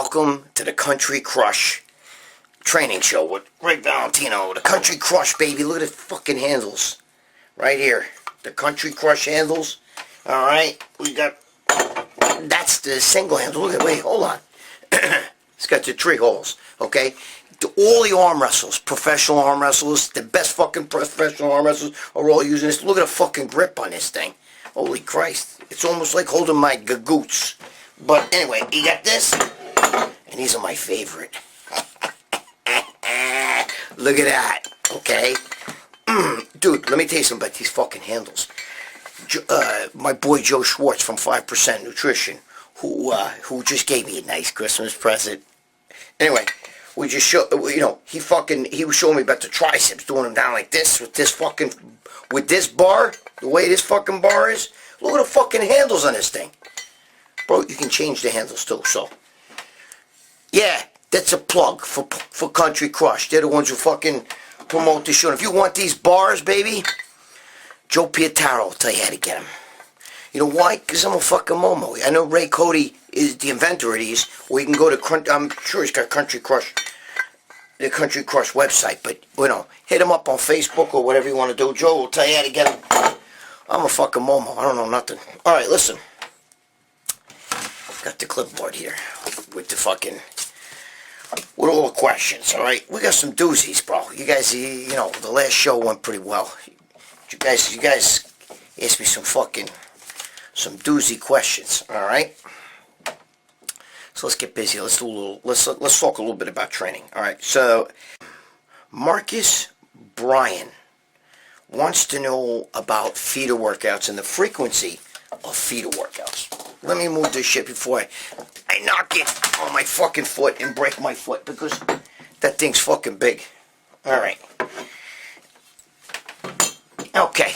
Welcome to the Country Crush training show with Gregg Valentino. The Country Crush, baby. Look at the fucking handles. Right here. The Country Crush handles. Alright. We got... That's the single handle. Look at... Wait, hold on. It's got the 3 holes. Okay? All the arm wrestlers, professional arm wrestlers, the best fucking professional arm wrestlers are all using this. Look at the fucking grip on this thing. Holy Christ. It's almost like holding my gagoots. But anyway, you got this. And these are my favorite. Look at that. Okay? Dude, let me tell you something about these fucking handles. My boy Joe Schwartz from 5% Nutrition, who just gave me a nice Christmas present. Anyway, we just show, he was showing me about the triceps, doing them down like this with this bar, the way this fucking bar is. Look at the fucking handles on this thing. Bro, you can change the handles too, so. Yeah, that's a plug for Country Crush. They're the ones who fucking promote the show. And if you want these bars, baby, Joe Pietaro will tell you how to get them. You know why? Because I'm a fucking Momo. I know Ray Cody is the inventor of these. Or you can go to, I'm sure he's got Country Crush, the Country Crush website. But, hit him up on Facebook or whatever you want to do. Joe will tell you how to get them. I'm a fucking Momo. I don't know nothing. Alright, listen. Got the clipboard here with the fucking, with all the questions, alright? We got some doozies, bro. You guys, the last show went pretty well. You guys asked me some doozy questions, alright? So let's get busy. Let's talk a little bit about training, alright? So, Marcus Bryan wants to know about feeder workouts and the frequency of feeder workouts. Let me move this shit before I knock it on my fucking foot and break my foot, because that thing's fucking big. Alright. Okay.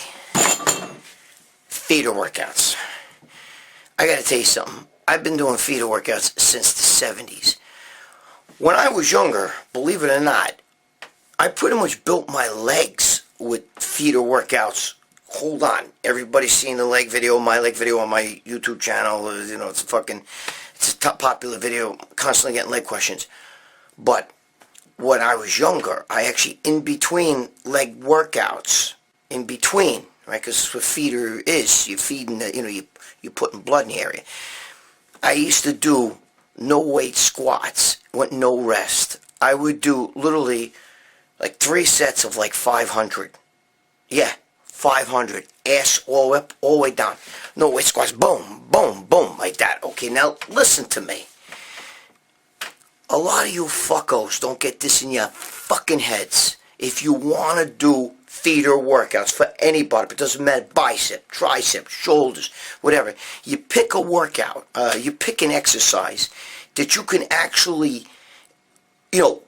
Feeder workouts. I gotta tell you something. I've been doing feeder workouts since the 70s. When I was younger, believe it or not, I pretty much built my legs with feeder workouts. Hold on. Everybody's seen the leg video, my leg video on my YouTube channel. It's a top popular video. Constantly getting leg questions. But when I was younger, I actually, in between leg workouts, right? Because that's what feeder is. You're feeding, you're putting blood in the area. I used to do no weight squats, with no rest. I would do literally like 3 sets of like 500. Yeah. 500, ass all up, all the way down. No weight squats, boom, boom, boom, like that. Okay, now listen to me. A lot of you fuckos don't get this in your fucking heads. If you want to do feeder workouts for anybody, it doesn't matter, bicep, tricep, shoulders, whatever. You pick a workout, you pick an exercise that you can actually,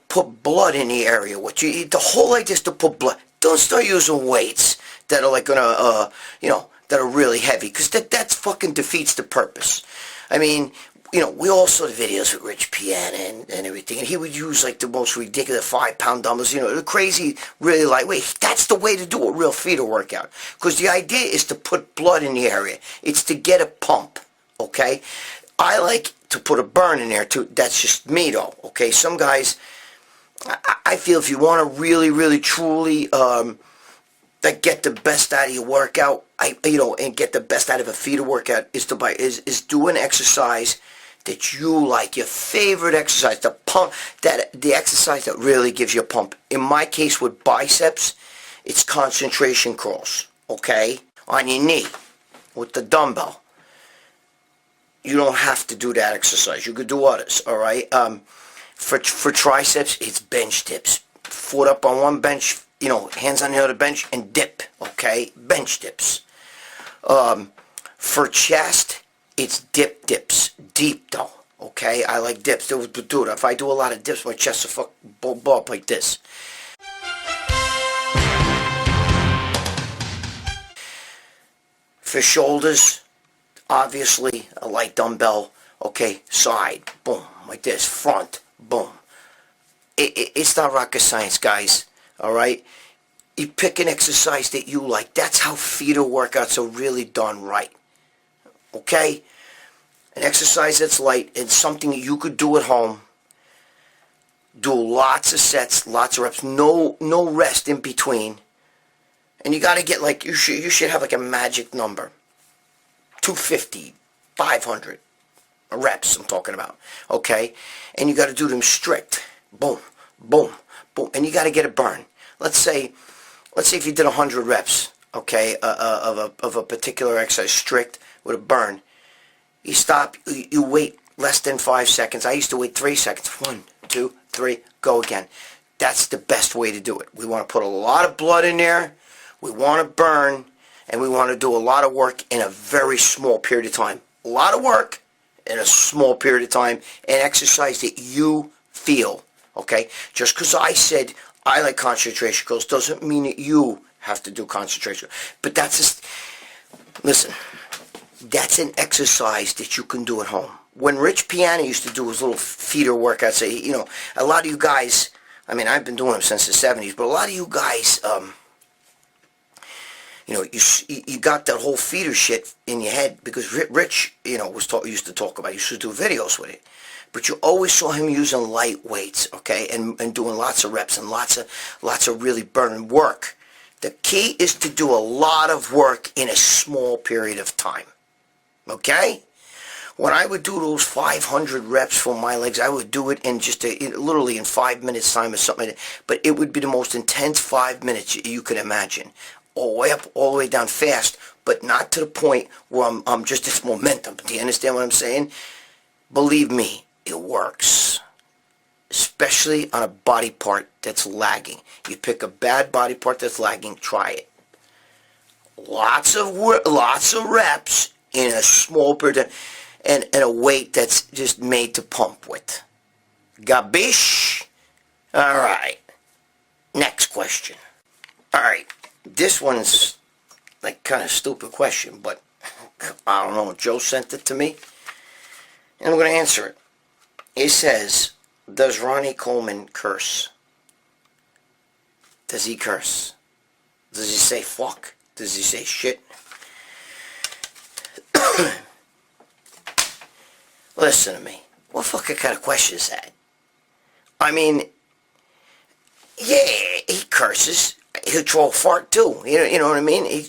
put blood in the area. The whole idea is to put blood. Don't start using weights that are like gonna, that are really heavy, because that fucking defeats the purpose. I mean, we all saw the videos with Rich Piana and everything, and he would use like the most ridiculous 5-pound dumbbells, the crazy, really lightweight. That's the way to do a real feeder workout, because the idea is to put blood in the area. It's to get a pump, okay? I like to put a burn in there too. That's just me though, okay? Some guys, I feel if you want to really, really, truly, get the best out of your workout, and get the best out of a feeder workout is do an exercise that you like, your favorite exercise, the exercise that really gives you a pump. In my case with biceps, it's concentration curls, okay? On your knee with the dumbbell. You don't have to do that exercise. You could do others, all right? For triceps, it's bench dips. Foot up on one bench, hands on the other bench, and dip, okay? Bench dips. For chest, it's dips. Deep, though, okay? I like dips. Dude, if I do a lot of dips, my chest will blow up like this. For shoulders, obviously, a light dumbbell, okay? Side, boom, like this. Front, boom. It's not rocket science, guys, all right? You pick an exercise that you like. That's how feeder workouts are really done right. Okay? An exercise that's light and something you could do at home. Do lots of sets, lots of reps, no rest in between. And you got to get like, you should have like a magic number. 250, 500 reps I'm talking about. Okay? And you got to do them strict. Boom, boom, boom. And you got to get a burn. Let's say if you did 100 reps, okay, of a particular exercise strict with a burn. You stop, you wait less than 5 seconds. I used to wait 3 seconds. 1, 2, 3, go again. That's the best way to do it. We want to put a lot of blood in there. We want to burn, and we want to do a lot of work in a very small period of time. A lot of work in a small period of time, and exercise that you feel, okay? Just because I said I like concentration drills doesn't mean that you have to do concentration. But that's just, listen, that's an exercise that you can do at home. When Rich Piana used to do his little feeder workouts, you know, a lot of you guys, I mean, I've been doing them since the 70s, but a lot of you guys, you know, you got that whole feeder shit in your head because Rich, you know, used to talk about it. He used to do videos with it. But you always saw him using light weights, okay, and doing lots of reps and lots of really burning work. The key is to do a lot of work in a small period of time. Okay? When I would do those 500 reps for my legs, I would do it in just literally in 5 minutes time or something like that. But it would be the most intense 5 minutes you could imagine. All the way up, all the way down fast, but not to the point where I'm just, it's momentum. Do you understand what I'm saying? Believe me, it works. Especially on a body part that's lagging. You pick a bad body part that's lagging, try it. Lots of reps in a small period and a weight that's just made to pump with. Gabish? Alright. Next question. Alright. This one's like kind of stupid question, but I don't know. Joe sent it to me. And I'm going to answer it. It says, does Ronnie Coleman curse? Does he curse? Does he say fuck? Does he say shit? Listen to me. What fucking kind of question is that? I mean, yeah, he curses. He'll throw a fart too. You know what I mean?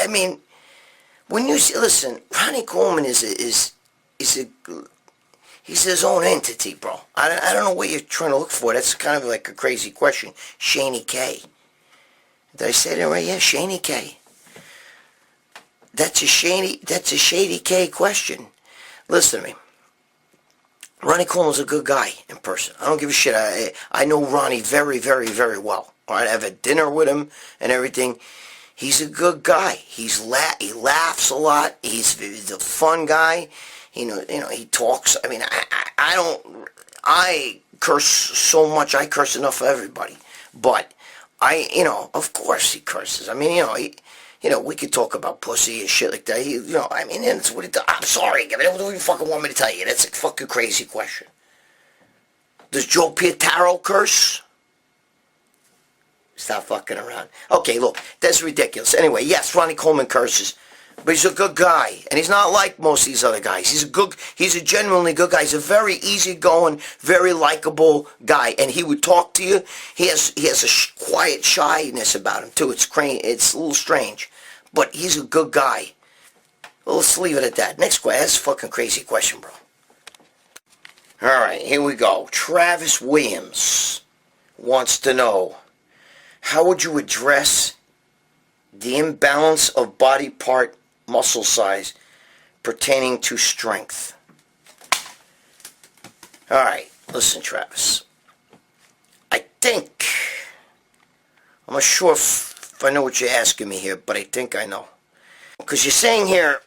I mean, when you see, listen, Ronnie Coleman he's his own entity, bro. I don't know what you're trying to look for. That's kind of like a crazy question. Shaney K. Did I say that right? Yeah, Shaney K. That's a shady K question. Listen to me. Ronnie Coleman's a good guy in person. I don't give a shit. I know Ronnie very, very, very well. All right, I've had dinner with him and everything. He's a good guy. He laughs a lot. He's a fun guy. You know, he talks. I mean, I curse so much. I curse enough for everybody. But of course he curses. I mean, we could talk about pussy and shit like that. I mean, that's what I'm sorry. What do you fucking want me to tell you? That's a fucking crazy question. Does Joe Pietaro curse? Stop fucking around. Okay, look, that's ridiculous. Anyway, yes, Ronnie Coleman curses. But he's a good guy, and he's not like most of these other guys. He's a genuinely good guy. He's a very easygoing, very likable guy, and he would talk to you. He has a quiet shyness about him too. It's a little strange, but he's a good guy. Well, let's leave it at that. Next question. That's a fucking crazy question, bro. All right, here we go. Travis Williams wants to know, how would you address the imbalance of body part muscle size pertaining to strength? All right, listen, Travis. I'm not sure if I know what you're asking me here, but I think I know. Because you're saying here,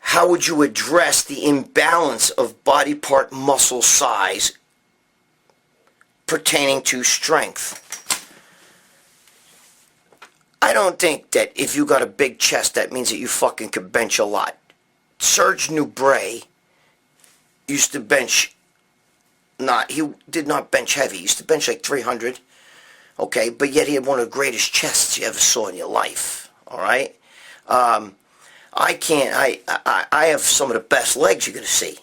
how would you address the imbalance of body part muscle size pertaining to strength? I don't think that if you got a big chest, that means that you fucking could bench a lot. Serge Nubret used to bench, he did not bench heavy. He used to bench like 300, okay? But yet he had one of the greatest chests you ever saw in your life, all right? I can't, I have some of the best legs you're going to see.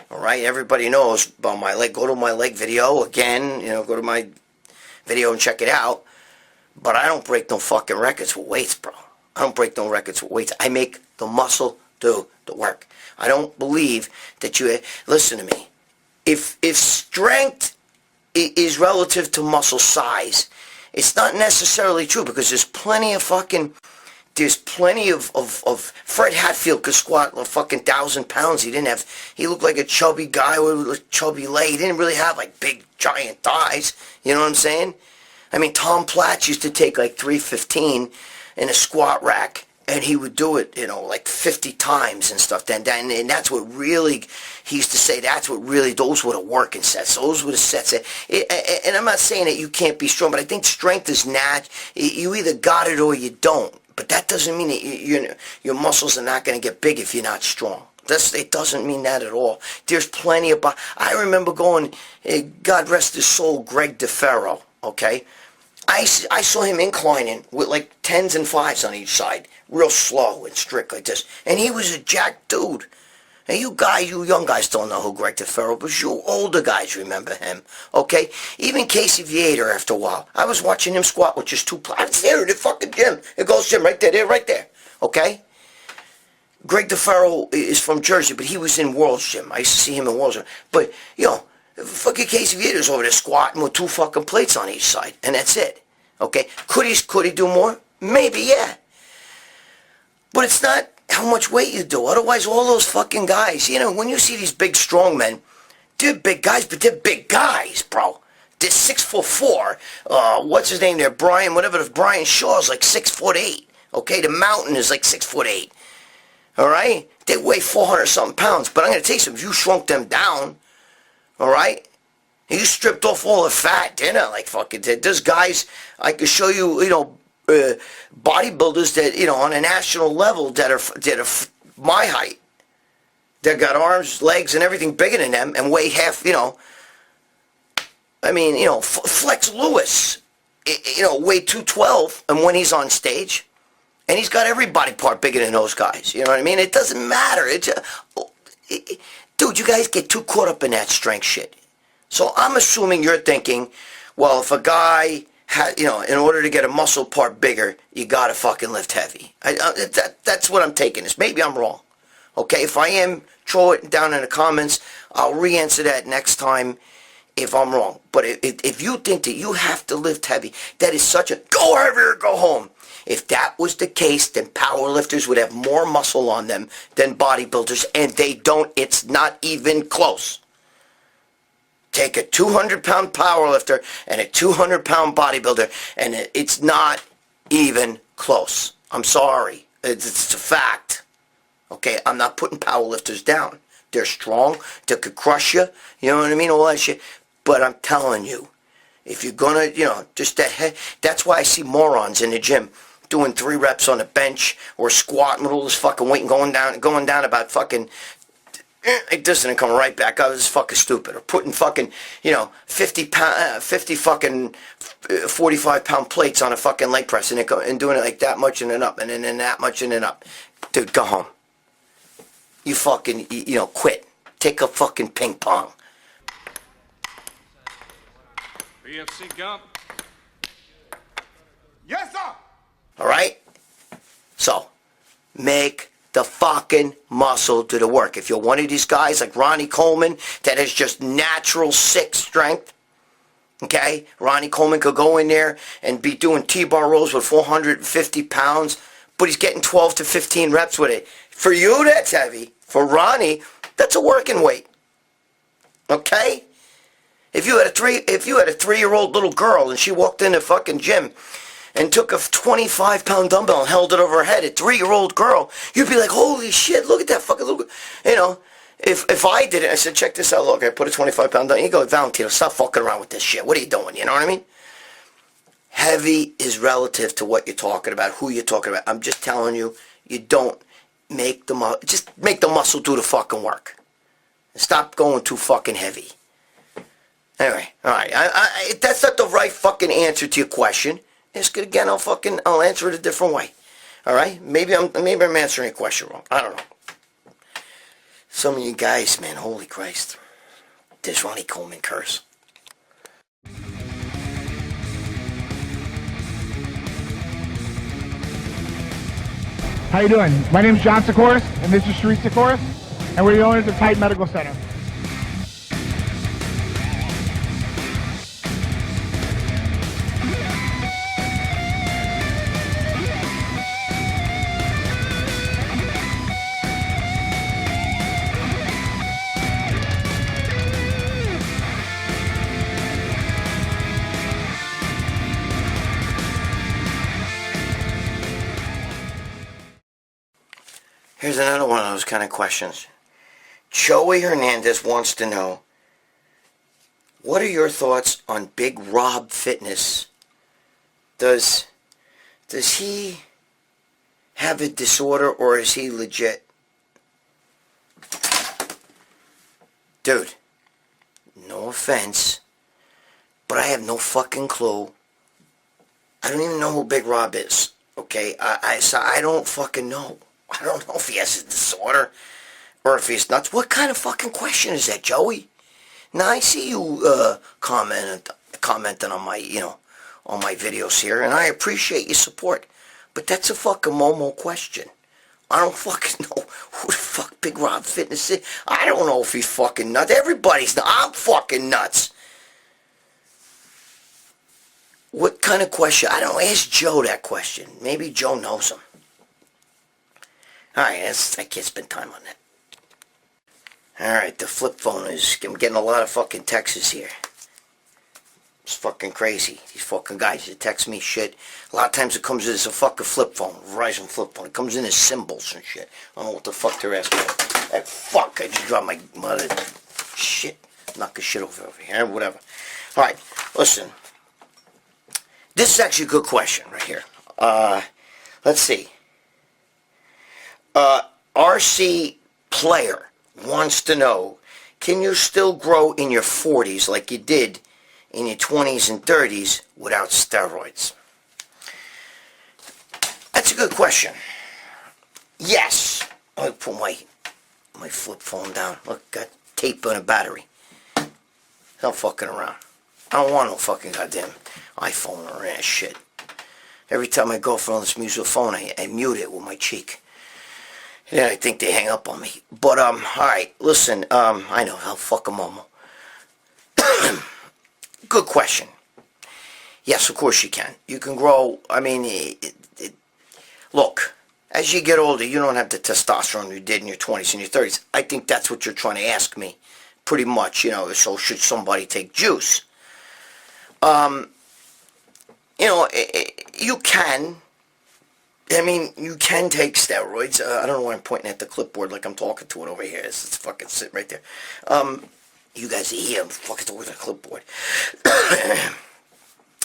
All right, everybody knows about my leg. Go to my leg video again, go to my video and check it out. But I don't break no fucking records with weights, bro. I don't break no records with weights. I make the muscle do the work. I don't believe that listen to me. If strength is relative to muscle size, it's not necessarily true, because there's plenty of Fred Hatfield could squat a fucking 1,000 pounds. He looked like a chubby guy with a chubby leg. He didn't really have like big giant thighs. You know what I'm saying? I mean, Tom Platz used to take like 315 in a squat rack, and he would do it, like 50 times and stuff. And that's what really, he used to say, those were the working sets. Those were the sets. And I'm not saying that you can't be strong, but I think strength is you either got it or you don't. But that doesn't mean that your muscles are not going to get big if you're not strong. It doesn't mean that at all. There's plenty of... I remember going, God rest his soul, Gregg Valentino, okay? I saw him inclining with like 10s and 5s on each side, real slow and strict like this. And he was a jacked dude. And you young guys don't know who Gregg Valentino, but you older guys remember him, okay? Even Casey Viator, after a while. I was watching him squat with just 2 plates. I was there in the fucking gym. It goes gym right there, right there, okay? Gregg Valentino is from Jersey, but he was in World's Gym. I used to see him in World's Gym. But, fucking Casey Viator's over there squatting with 2 fucking plates on each side, and that's it. Okay? Could he do more? Maybe, yeah. But it's not how much weight you do. Otherwise, all those fucking guys, when you see these big strong men, they're big guys, but they're big guys, bro. They're 6'4". What's his name there? Brian Shaw's like 6'8". Okay? The Mountain is like 6'8". All right? They weigh 400-something pounds. But I'm going to tell you something. If you shrunk them down, all right? You stripped off all the fat. They're not like fucking... There's guys, I could show you, bodybuilders that, on a national level that are my height. That got arms, legs, and everything bigger than them and weigh half, Flex Lewis, weigh 212 and when he's on stage. And he's got every body part bigger than those guys. You know what I mean? It doesn't matter. Dude, you guys get too caught up in that strength shit. So I'm assuming you're thinking, well, if a guy in order to get a muscle part bigger, you gotta fucking lift heavy. That's what I'm taking this. Maybe I'm wrong. Okay, if I am, throw it down in the comments. I'll re-answer that next time if I'm wrong. But if you think that you have to lift heavy, that is such a go heavy or go home. If that was the case, then powerlifters would have more muscle on them than bodybuilders, and they don't. It's not even close. Take a 200-pound powerlifter and a 200-pound bodybuilder, and it's not even close. I'm sorry. It's a fact. Okay, I'm not putting powerlifters down. They're strong. They could crush you. You know what I mean? All that shit. But I'm telling you, if you're gonna, just that's why I see morons in the gym doing 3 reps on the bench or squatting with all this fucking weight and going down about fucking, it doesn't come right back up. This is fucking stupid. Or putting fucking, 50 fucking 45-pound plates on a fucking leg press and doing it like that much and then up and then that much and then up. Dude, go home. You fucking, quit. Take a fucking ping pong. BFC Gump. Yes, sir. All right? So, make the fucking muscle do the work. If you're one of these guys like Ronnie Coleman that has just natural sick strength, okay? Ronnie Coleman could go in there and be doing T-bar rows with 450 pounds, but he's getting 12 to 15 reps with it. For you, that's heavy. For Ronnie, that's a working weight. Okay? If you had a 3-year-old little girl and she walked in the fucking gym and took a 25-pound dumbbell and held it over her head, a 3-year-old girl, you'd be like, holy shit, look at that fucking little girl. If I did it, I said, check this out, look, I put a 25-pound dumbbell, you go, Valentino, stop fucking around with this shit. What are you doing? You know what I mean? Heavy is relative to what you're talking about, who you're talking about. I'm just telling you, you don't make the muscle, just make the muscle do the fucking work. Stop going too fucking heavy. Anyway, all right, that's not the right fucking answer to your question. Again, I'll answer it a different way. All right? Maybe I'm answering a question wrong. I don't know. Some of you guys, man, holy Christ. This Ronnie Coleman curse. How you doing? My name is John Sikoris, and this is Sharice Sikoris, and we're the owners of Titan Medical Center. Here's another one of those kind of questions. Joey Hernandez wants to know, what are your thoughts on Big Rob Fitness? Does he have a disorder, or is he legit? Dude, no offense, but I have no fucking clue. I don't even know who Big Rob is, okay? So I don't fucking know. I don't know if he has a disorder or if he's nuts. What kind of fucking question is that, Joey? Now, I see you commenting on my, on my videos here, and I appreciate your support. But that's a fucking Momo question. I don't fucking know who the fuck Big Rob Fitness is. I don't know if he's fucking nuts. Everybody's nuts. I'm fucking nuts. What kind of question? I don't know. Ask Joe that question. Maybe Joe knows him. Alright, I can't spend time on that. Alright, the flip phone is... I'm getting a lot of fucking texts here. It's fucking crazy. These fucking guys that text me shit. A lot of times it comes in as a fucking flip phone. Verizon flip phone. It comes in as symbols and shit. I don't know what the fuck they're asking for. That fuck, I just dropped my mother... Shit. Knock the shit over here. Whatever. Alright, listen. This is actually a good question right here. Let's see. RC Player wants to know, can you still grow in your 40s like you did in your 20s and 30s without steroids? That's a good question. Yes. I'll put my flip phone down. Look, got tape on a battery. I'm fucking around. I don't want no fucking goddamn iPhone or ass shit. Every time my girlfriend lets me use a phone, I mute it with my cheek. Yeah, I think they hang up on me. But, alright, listen, I know, I'll fuck a Momo. Good question. Yes, of course you can. You can grow, I mean, look, as you get older, you don't have the testosterone you did in your 20s and your 30s. I think that's what you're trying to ask me, pretty much, so should somebody take juice? You can... I mean, you can take steroids. I don't know why I'm pointing at the clipboard like I'm talking to it over here. It's fucking sitting right there. You guys are here. I'm fucking talking to the clipboard.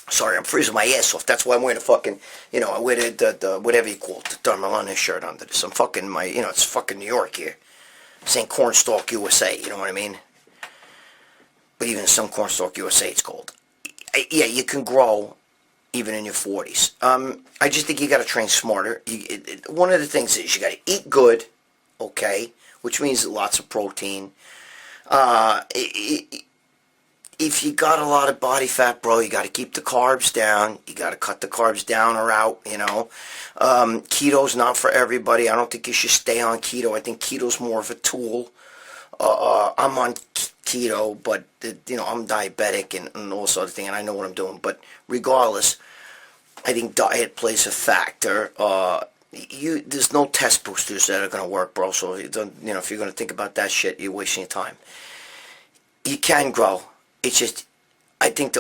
Sorry, I'm freezing my ass off. That's why I'm wearing a fucking, I wear the whatever you call it, the Thermalone shirt under this. I'm fucking it's fucking New York here. This ain't Cornstalk USA, you know what I mean? But even some Cornstalk USA, it's cold. Yeah, you can grow even in your 40s. I just think you got to train smarter. One of the things is you got to eat good, okay, which means lots of protein. If you got a lot of body fat, bro, you got to keep the carbs down. You got to cut the carbs down or out, Keto's not for everybody. I don't think you should stay on keto. I think keto's more of a tool. I'm on keto, but, I'm diabetic and all sorts of things, and I know what I'm doing. But regardless, I think diet plays a factor. There's no test boosters that are going to work, bro. So, if you're going to think about that shit, you're wasting your time. You can grow. It's just, I think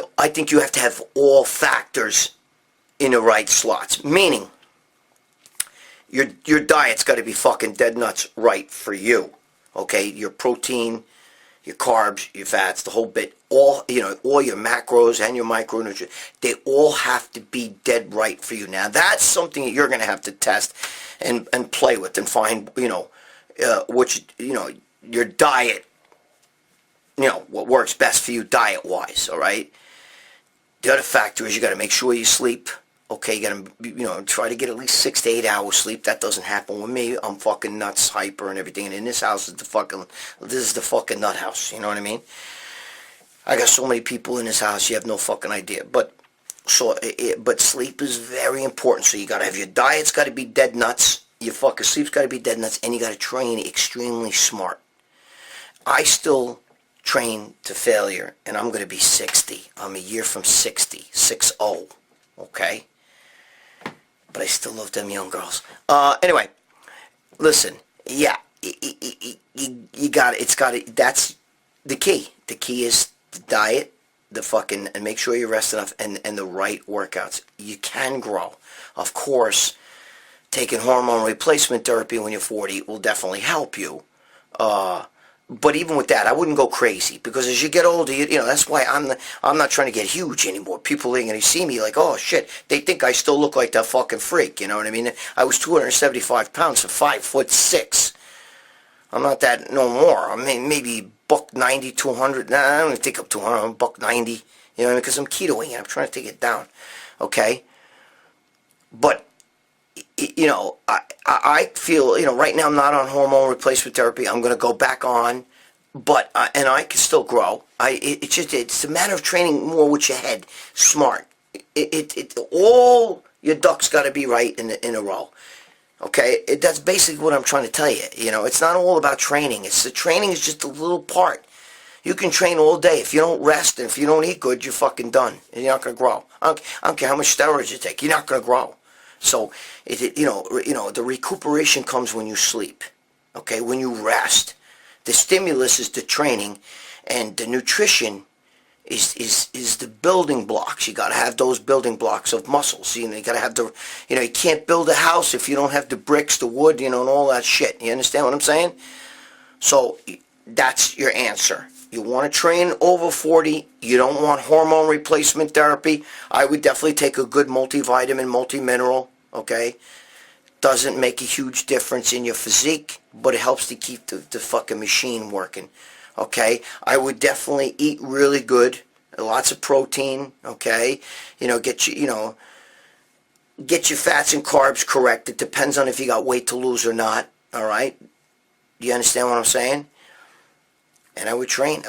you have to have all factors in the right slots. Meaning, your diet's got to be fucking dead nuts right for you. Okay, your protein, your carbs, your fats, the whole bit, all your macros and your micronutrients, they all have to be dead right for you. Now, that's something that you're going to have to test and play with and find, your diet, what works best for you diet-wise, all right? The other factor is you got to make sure you sleep, Okay, you gotta, try to get at least 6 to 8 hours sleep. That doesn't happen with me. I'm fucking nuts, hyper, and everything. And in this house this is the fucking nut house. You know what I mean? I got so many people in this house, you have no fucking idea. But sleep is very important. So you gotta have your diet's gotta be dead nuts. Your fucking sleep's gotta be dead nuts, and you gotta train extremely smart. I still train to failure, and I'm gonna be 60. I'm a year from 60, 60. Okay. But I still love them young girls. Anyway, listen. Yeah, you got it. It's got it. That's the key. The key is the diet, and make sure you rest enough, and the right workouts. You can grow. Of course, taking hormone replacement therapy when you're 40 will definitely help you. But even with that, I wouldn't go crazy, because as you get older, that's why I'm not trying to get huge anymore. People are going to see me like, oh shit, they think I still look like that fucking freak. You know what I mean? I was 275 pounds for 5'6". I'm not that no more. I mean, maybe $190, 200. Nah, I don't even think I'm 200. I'm $190. You know, because I'm ketoing and I'm trying to take it down. Okay, but I feel, right now I'm not on hormone replacement therapy. I'm going to go back on, but and I can still grow. It's a matter of training more with your head, smart. All your ducks got to be right in a row. Okay, that's basically what I'm trying to tell you. It's not all about training. The training is just a little part. You can train all day. If you don't rest and if you don't eat good, you're fucking done. And you're not going to grow. I don't care how much steroids you take. You're not going to grow. So, the recuperation comes when you sleep. Okay, when you rest. The stimulus is the training, and the nutrition is the building blocks. You got to have those building blocks of muscles. You got to have you can't build a house if you don't have the bricks, the wood, and all that shit. You understand what I'm saying? So, that's your answer. You want to train over 40. You don't want hormone replacement therapy. I would definitely take a good multivitamin, multimineral, okay? Doesn't make a huge difference in your physique, but it helps to keep the fucking machine working, okay? I would definitely eat really good, lots of protein, okay? Get your fats and carbs correct. It depends on if you got weight to lose or not, all right? Do you understand what I'm saying? And I would train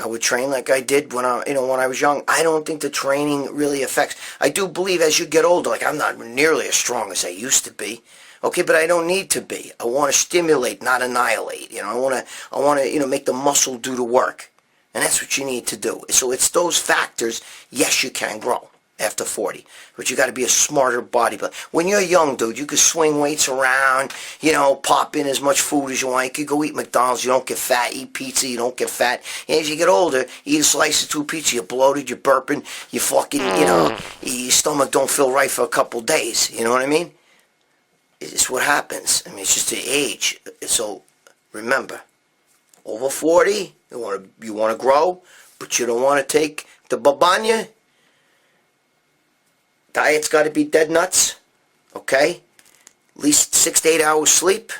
like I did when I was young. I don't think the training really affects. I do believe as you get older, like I'm not nearly as strong as I used to be. Okay, but I don't need to be. I want to stimulate, not annihilate. I want to make the muscle do the work. And that's what you need to do. So it's those factors. Yes, you can grow after 40. But you got to be a smarter bodybuilder. When you're young, dude, you can swing weights around, pop in as much food as you want. You could go eat McDonald's, you don't get fat. Eat pizza, you don't get fat. And as you get older, you eat a slice of 2 pizza, you're bloated, you're burping, you fucking, your stomach don't feel right for a couple days. You know what I mean? It's what happens. I mean, it's just the age. So, remember, over 40, you want to grow, but you don't want to take the babanya. Diet's got to be dead nuts, okay? At least 6 to 8 hours sleep,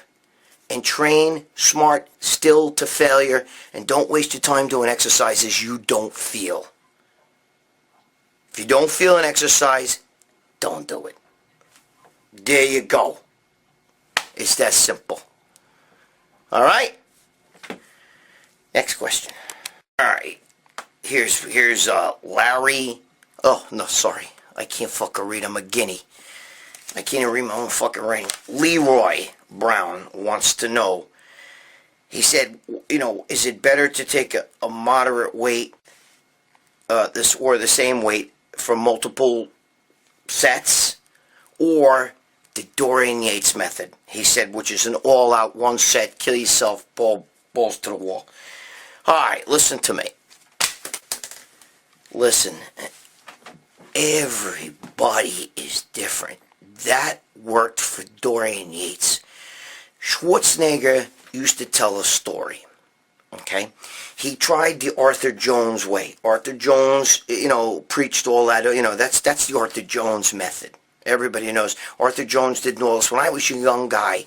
and train smart, still to failure, and don't waste your time doing exercises you don't feel. If you don't feel an exercise, don't do it. There you go. It's that simple. All right? Next question. All right. Here's Larry. Oh, no, sorry. I can't fucking read. I'm a guinea. I can't even read my own fucking writing. Leroy Brown wants to know. He said, is it better to take a moderate weight, or the same weight for multiple sets, or the Dorian Yates method? He said, which is an all-out one set, kill yourself, balls to the wall. All right, listen to me. Listen. Everybody is different. That worked for Dorian Yates. Schwarzenegger used to tell a story. Okay? He tried the Arthur Jones way. Arthur Jones, preached all that. That's the Arthur Jones method. Everybody knows. Arthur Jones did all this. When I was a young guy,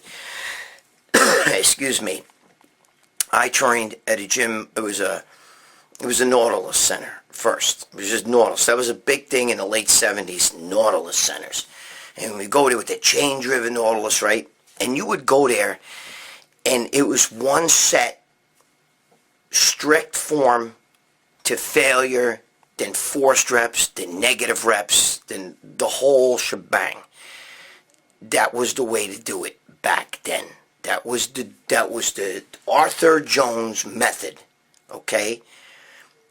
excuse me, I trained at a gym. It was a Nautilus Center first. It was just Nautilus. That was a big thing in the late 70s, Nautilus Centers. And we go there with the chain-driven Nautilus, right? And you would go there, and it was one set, strict form to failure, then forced reps, then negative reps, then the whole shebang. That was the way to do it back then. That was the Arthur Jones method, okay?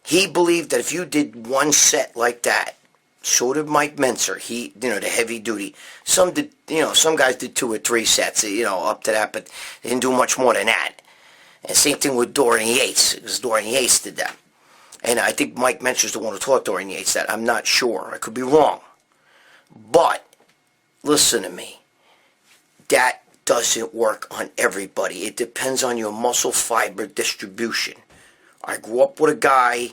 He believed that if you did one set like that, so did Mike Menser. He, the heavy duty. Some did, some guys did 2 or 3 sets, up to that, but they didn't do much more than that. And same thing with Dorian Yates, because Dorian Yates did that. And I think Mike Menser's the one who taught Dorian Yates that. I'm not sure. I could be wrong. But, listen to me. That doesn't work on everybody. It depends on your muscle fiber distribution. I grew up with a guy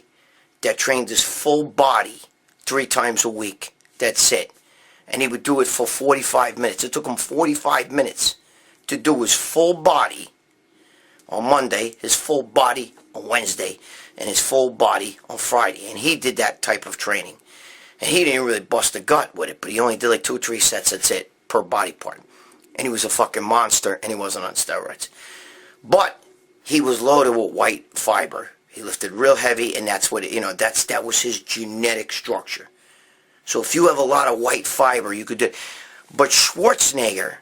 that trained his full body 3 times a week. That's it. And he would do it for 45 minutes. It took him 45 minutes to do his full body on Monday, his full body on Wednesday, and his full body on Friday. And he did that type of training. And he didn't really bust a gut with it, but he only did like 2 or 3 sets, that's it, per body part. And he was a fucking monster, and he wasn't on steroids. But he was loaded with white fiber. He lifted real heavy, and that's what, that was his genetic structure. So if you have a lot of white fiber, you could do it. But Schwarzenegger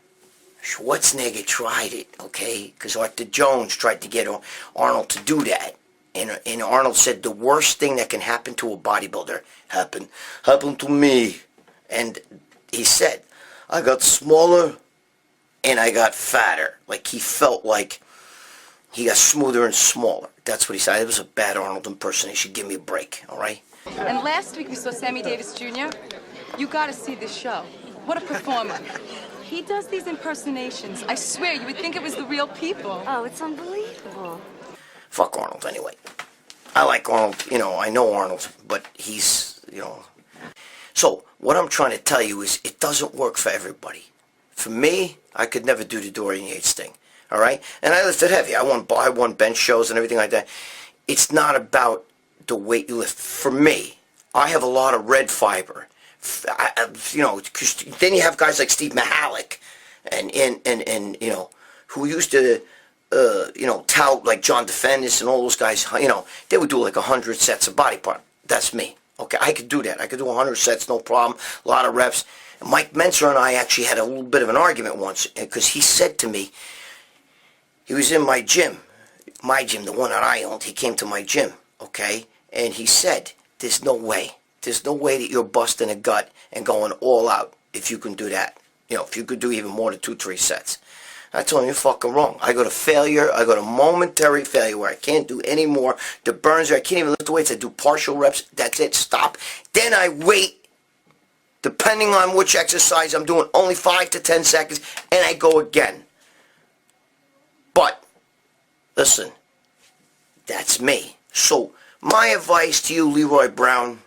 tried it, okay? Because Arthur Jones tried to get Arnold to do that. And Arnold said the worst thing that can happen to a bodybuilder happened to me. And he said, I got smaller and I got fatter. Like he felt like he got smoother and smaller. That's what he said. It was a bad Arnold impersonation. Give me a break, all right? And last week we saw Sammy Davis Jr. You gotta see this show. What a performer. He does these impersonations. I swear, you would think it was the real people. Oh, it's unbelievable. Fuck Arnold anyway. I like Arnold, I know Arnold, but he's, So, what I'm trying to tell you is it doesn't work for everybody. For me, I could never do the Dorian Yates thing, all right? And I lifted heavy. I won bench shows and everything like that. It's not about the weight you lift. For me, I have a lot of red fiber. Cause then you have guys like Steve Mihalik and who used to, tout like John DeFendis and all those guys, they would do like 100 sets of body part. That's me. Okay, I could do that. I could do 100 sets, no problem. A lot of reps. Mike Menser and I actually had a little bit of an argument once because he said to me, he was in my gym, the one that I owned. He came to my gym, okay, and he said, there's no way that you're busting a gut and going all out if you can do that. If you could do even more than 2-3 sets. I told him, you're fucking wrong. I go to failure. I go to momentary failure where I can't do any more. The burns are, I can't even lift the weights. I do partial reps. That's it. Stop. Then I wait. Depending on which exercise I'm doing, only 5 to 10 seconds, and I go again. But, listen, that's me. So, my advice to you, Leroy Brown,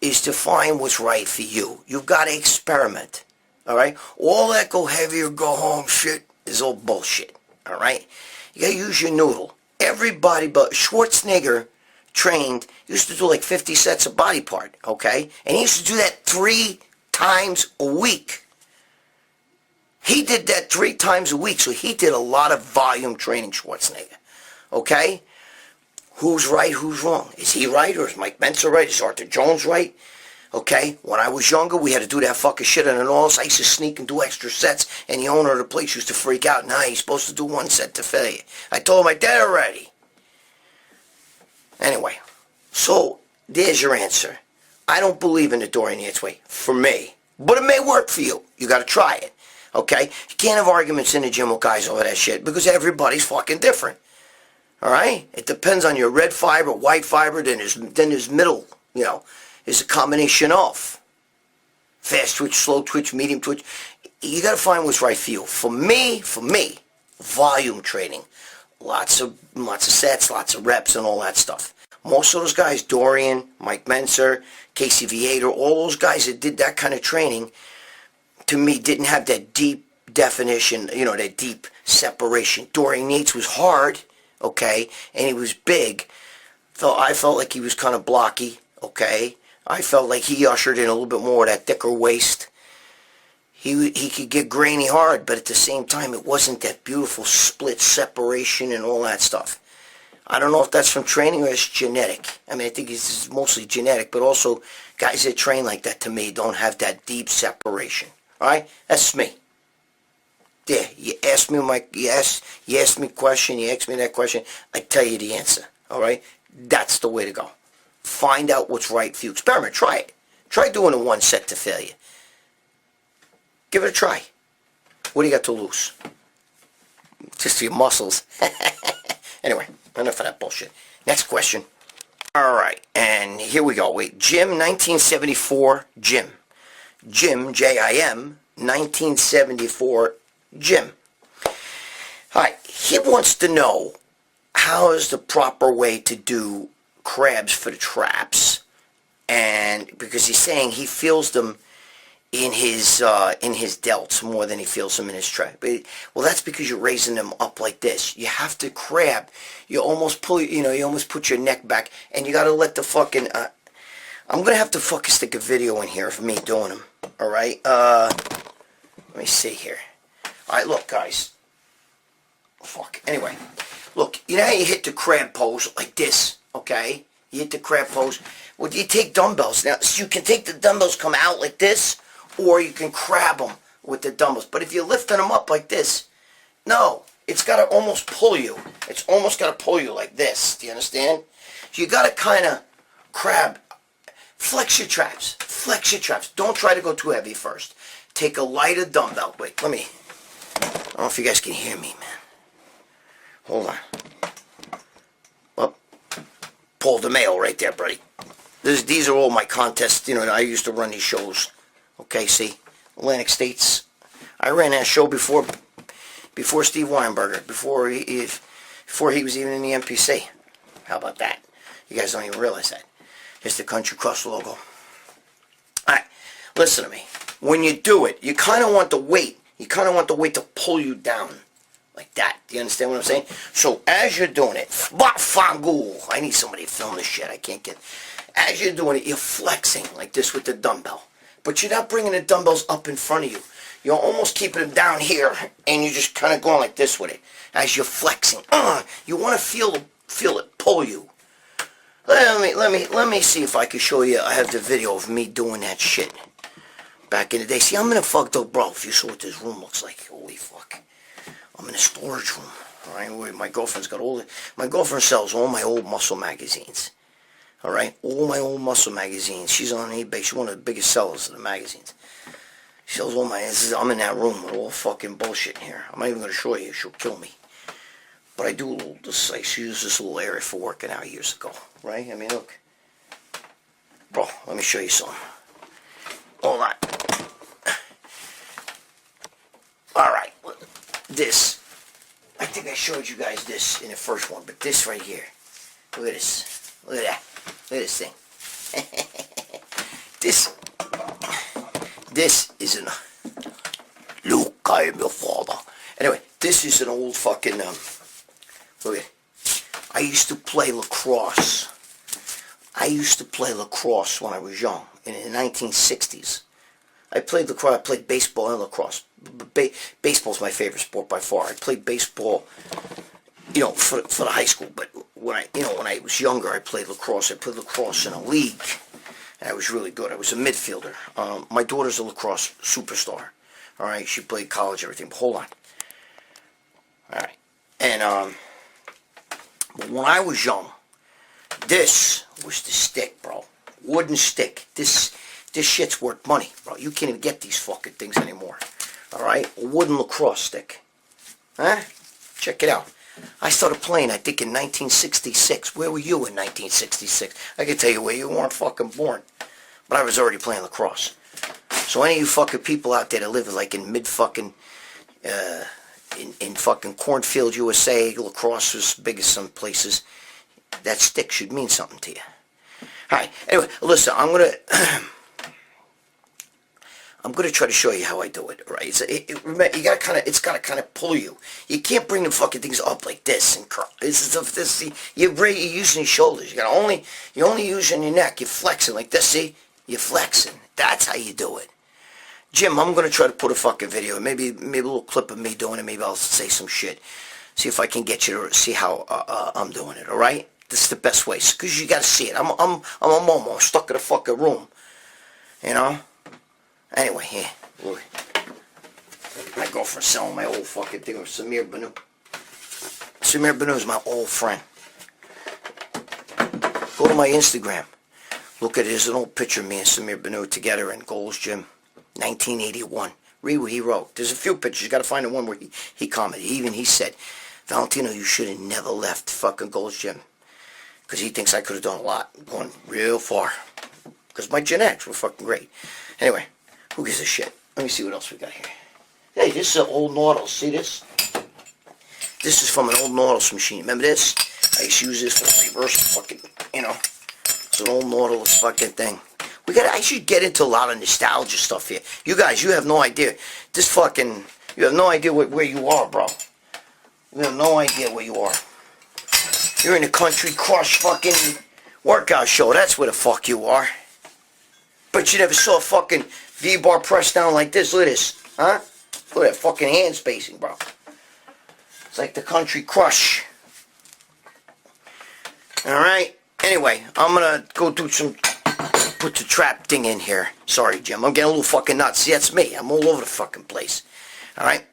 is to find what's right for you. You've got to experiment, all right? All that go heavy or go home shit is all bullshit, all right? You got to use your noodle. Everybody but Schwarzenegger trained, used to do like 50 sets of body part, okay? And he used to do that 3 times a week. He did that 3 times a week, so he did a lot of volume training, Schwarzenegger, okay? Who's right, who's wrong? Is he right, or is Mike Menser right? Is Arthur Jones right? Okay, when I was younger, we had to do that fucking shit on an alls. I used to sneak and do extra sets, and the owner of the place used to freak out. Nah, he's supposed to do 1 set to failure. I told him I did already. Anyway, so there's your answer. I don't believe in the Dorian Yates way, for me. But it may work for you. You got to try it, okay? You can't have arguments in the gym with guys over that shit, because everybody's fucking different. All right? It depends on your red fiber, white fiber, then there's middle, is a combination of fast twitch, slow twitch, medium twitch. You got to find what's right for you. For me, volume training. Lots of sets, lots of reps, and all that stuff. Most of those guys, Dorian, Mike Menser, Casey Viator, all those guys that did that kind of training, to me, didn't have that deep definition, that deep separation. Dorian Yates was hard, okay, and he was big. I felt like he was kind of blocky, okay. I felt like he ushered in a little bit more of that thicker waist. he could get grainy hard, but at the same time, it wasn't that beautiful split separation and all that stuff. I don't know if that's from training or it's genetic. I mean, I think it's mostly genetic, but also guys that train like that, to me, don't have that deep separation. All right? That's me. There, you ask me you ask me a question, you ask me that question, I tell you the answer. All right? That's the way to go. Find out what's right for you. Experiment. Try it. Try doing a one set to failure. Give it a try. What do you got to lose? Just your muscles. Anyway, enough of that bullshit. Next question. All right, and here we go. Wait, Jim, 1974, Jim. Jim, J-I-M, 1974, Jim. All right, he wants to know how is the proper way to do crabs for the traps, and because he's saying he feels them in his delts more than he feels them in his trap. Well, that's because you're raising them up like this. You have to crab. You almost pull, you almost put your neck back, and you got to let the fucking. I'm gonna have to fucking stick a video in here of me doing them. All right. Let me see here. All right, look, guys. Fuck. Anyway, look. You know how you hit the crab pose like this? Okay. You hit the crab pose. Well, you take dumbbells now. So you can take the dumbbells, come out like this. Or you can crab them with the dumbbells. But if you're lifting them up like this, no. It's got to almost pull you. It's almost got to pull you like this. Do you understand? So you got to kind of crab. Flex your traps. Flex your traps. Don't try to go too heavy first. Take a lighter dumbbell. Wait, let me. I don't know if you guys can hear me, man. Hold on. Up. Paul DeMayo right there, buddy. These are all my contests. I used to run these shows. Okay, see, Atlantic States. I ran that show before Steve Weinberger, before he was even in the NPC. How about that? You guys don't even realize that. Here's the Country Cross logo. All right, listen to me. When you do it, you kind of want the weight. You kind of want the weight to pull you down like that. Do you understand what I'm saying? So as you're doing it, I need somebody to film this shit. I can't get. As you're doing it, you're flexing like this with the dumbbell. But you're not bringing the dumbbells up in front of you. You're almost keeping them down here, and you're just kind of going like this with it as you're flexing. You want to feel it pull you. Let me see if I can show you. I have the video of me doing that shit back in the day. See, I'm in a fucked up, bro. If you saw what this room looks like, holy fuck. I'm in a storage room. All right, where my girlfriend's got my girlfriend sells all my old muscle magazines. All right, all my old muscle magazines. She's on eBay. She's one of the biggest sellers of the magazines. She sells all I'm in that room with all fucking bullshit in here. I'm not even going to show you. She'll kill me. But I do a little, she used this little area for working out years ago. Right? I mean, look. Bro, let me show you something. Hold on. All right. This. I think I showed you guys this in the first one. But this right here. Look at this. Look at that. Look at this thing. This is an. Luke, I am your father. Anyway, this is an old fucking. Look at. I used to play lacrosse. I used to play lacrosse when I was young in the 1960s. I played lacrosse. I played baseball and lacrosse. Baseball's my favorite sport by far. I played baseball, for the high school. But when I was younger, I played lacrosse. I played lacrosse in a league, and I was really good. I was a midfielder. My daughter's a lacrosse superstar. All right, she played college, everything. But hold on. All right, and but when I was young, this was the stick, bro. Wooden stick. This shit's worth money, bro. You can't even get these fucking things anymore. All right, a wooden lacrosse stick. Huh? Check it out. I started playing, I think, in 1966. Where were you in 1966? I can tell you where you weren't fucking born. But I was already playing lacrosse. So any of you fucking people out there that live like in mid-fucking, in fucking Cornfield, USA, lacrosse is big as some places, that stick should mean something to you. Alright, anyway, listen, I'm gonna try to show you how I do it, right? Remember, it's gotta kind of pull you. You can't bring the fucking things up like this and curl. You're using your shoulders. You're only using your neck. You're flexing like this. See, you're flexing. That's how you do it. Jim, I'm going to try to put a fucking video, maybe a little clip of me doing it. Maybe I'll say some shit. See if I can get you to see how I'm doing it, all right? This is the best way, because you got to see it. I'm a momo. I'm stuck in a fucking room, you know? Anyway, here. Look. My girlfriend selling my old fucking thing with Samir Banu. Samir Banu is my old friend. Go to my Instagram. Look at it. There's an old picture of me and Samir Banu together in Gold's Gym, 1981. Read what he wrote. There's a few pictures. You got to find the one where he commented. He said, Valentino, you should have never left fucking Gold's Gym. Because he thinks I could have done a lot. Going real far. Because my genetics were fucking great. Anyway, who gives a shit? Let me see what else we got here. Hey, this is an old Nautilus. See this? This is from an old Nautilus machine. Remember this? I used to use this for reverse fucking, you know. It's an old Nautilus fucking thing. I should get into a lot of nostalgia stuff here. You guys, you have no idea. This fucking, you have no idea where you are, bro. You have no idea where you are. You're in a Country Crush fucking workout show. That's where the fuck you are. But you never saw a fucking V-bar press down like this. Look at this. Huh? Look at that fucking hand spacing, bro. It's like the Country Crush. Alright. Anyway, I'm gonna go do some... Put the trap thing in here. Sorry, Jim. I'm getting a little fucking nuts. See, that's me. I'm all over the fucking place. Alright?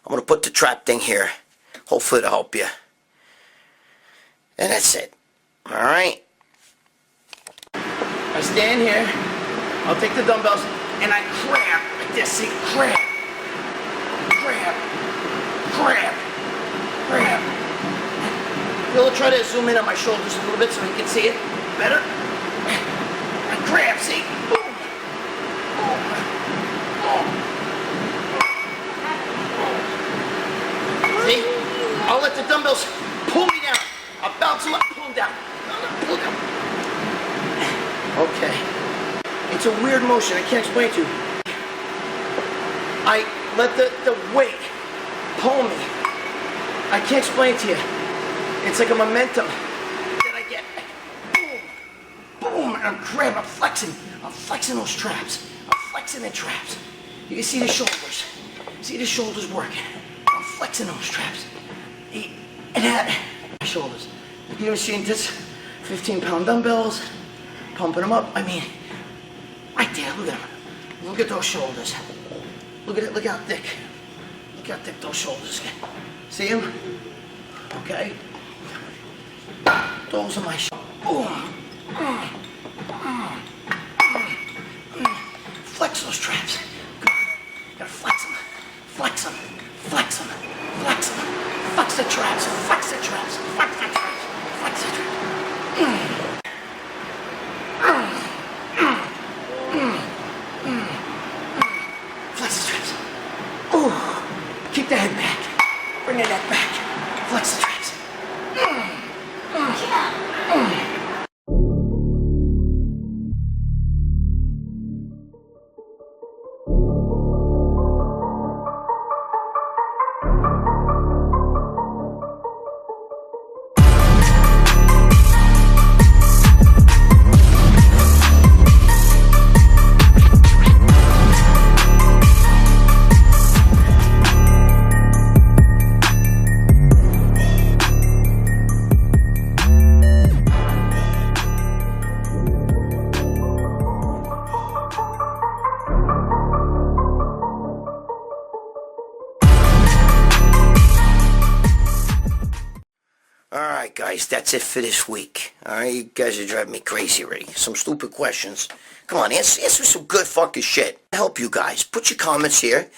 I'm gonna put the trap thing here. Hopefully it'll help you. And that's it. Alright? I stand here. I'll take the dumbbells and I grab like this. See? Grab. Grab. Grab. Grab. You'll try to zoom in on my shoulders a little bit so you can see it better. I grab, see? Boom. Boom. Boom. See? I'll let the dumbbells pull me down. I'll bounce them up, pull them down. Pull them down. Okay. It's a weird motion. I can't explain it to you. I let the weight pull me. I can't explain it to you. It's like a momentum that I get. Boom. Boom. And I'm grabbing. I'm flexing. I'm flexing those traps. I'm flexing the traps. You can see the shoulders. See the shoulders working. I'm flexing those traps. And that, my shoulders. You ever seen this? 15-pound dumbbells. Pumping them up. I mean, right there. Look at them. Look at those shoulders. Look at it. Look how thick. Look how thick those shoulders get. See them? Okay. Those are my shoulders. Boom. Flex those traps. Gotta flex them. Flex them. Flex them. Flex them. Flex the traps. Flex the traps. Flex the traps. Flex the traps. Flex the traps. Ooh. Keep the head back. Bring the neck back. Flex the traps. Alright guys, that's it for this week. Alright, you guys are driving me crazy already. Some stupid questions. Come on, answer some good fucking shit. Help you guys. Put your comments here.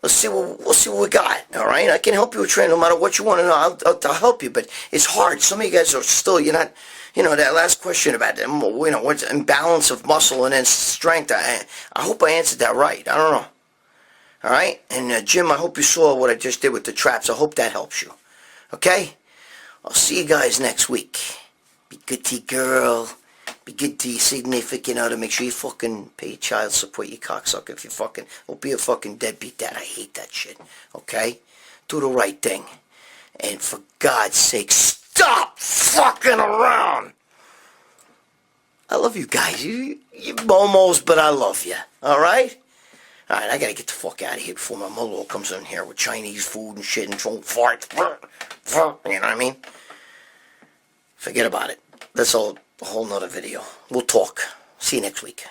We'll see what we got. Alright, I can help you with training no matter what you want to know. I'll help you, but it's hard. Some of you guys are still, you're not, you know, that last question about, you know, what's imbalance of muscle and then strength. I hope I answered that right. I don't know. Alright, and Jim, I hope you saw what I just did with the traps. I hope that helps you. Okay? I'll see you guys next week. Be good to your girl. Be good to your significant other. Make sure you fucking pay your child support, you cocksucker. If you fucking, don't be a fucking deadbeat dad. I hate that shit. Okay? Do the right thing. And for God's sake, stop fucking around. I love you guys. You momos, but I love you. All right? All right, I gotta get the fuck out of here before my mother comes in here with Chinese food and shit and won't fart. You know what I mean? Forget about it. That's a whole nother video. We'll talk. See you next week.